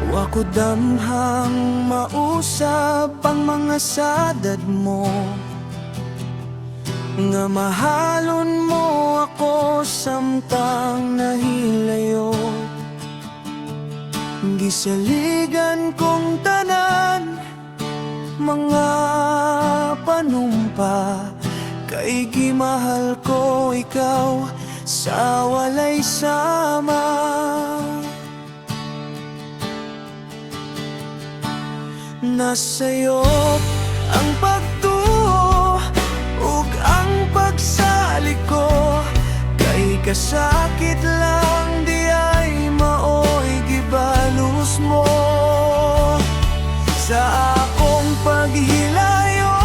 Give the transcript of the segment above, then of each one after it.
Wa ko damhang mausap ang mga sadad mo, nga mahalon mo ako samtang nahilayo. Gisaligan kong tanan mga panumpa, kay gimahal ko ikaw sa walay sama. Nasa'yo ang pagtuo ug ang pagsalik ko, kay kasakit lang di ay maoy gibalus mo. Sa akong paghilayo,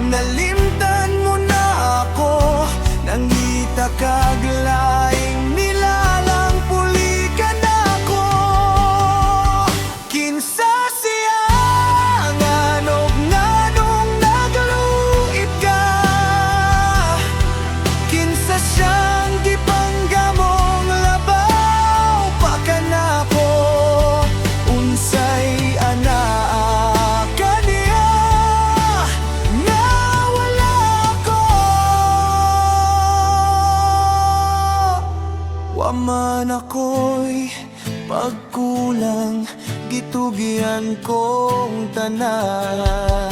nalimtan mo na ako, nangita kag laing nilalang puli ka na ko. Kinsa man ako'y pagkulang, gitugian kong tanan.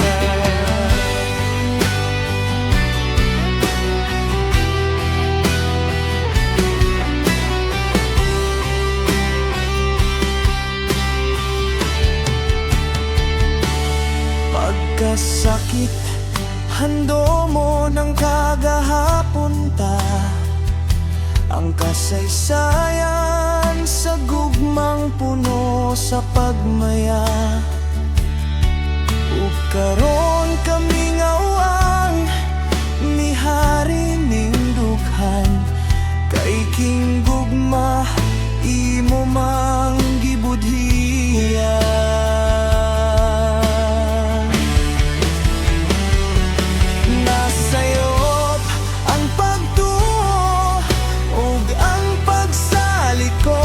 Pagkasakit, hando mo ng kagahapon ta, ang kasaysayan sa gugmang puno sa pagmaya. Ug karon kami ngawang ni hari ning dughan, kay king gugma imo mang gibudhiya. Nasayop ang pagtuo ug ang pagsalik ko,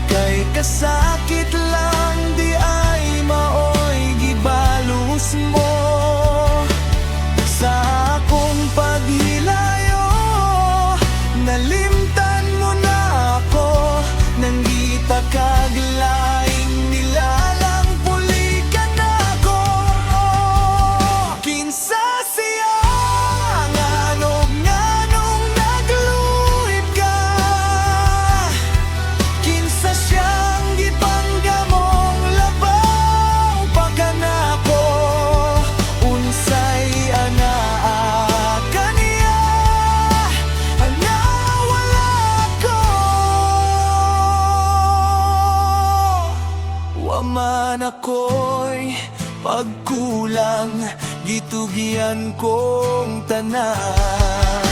kay kasakit lang di ay maoy gibalus mo. Sa akong paghilayo, nalimtan mo na ako, nanggita kag laing nilalang puli ka na ko. Kinsa siya nganong nagluhit ka, kinsa siyang gipanggamong labaw pa ka na ko. Unsay anaa kaniya, anawala ko. Wa man ako'y pagkulang, gitugian kong tanan.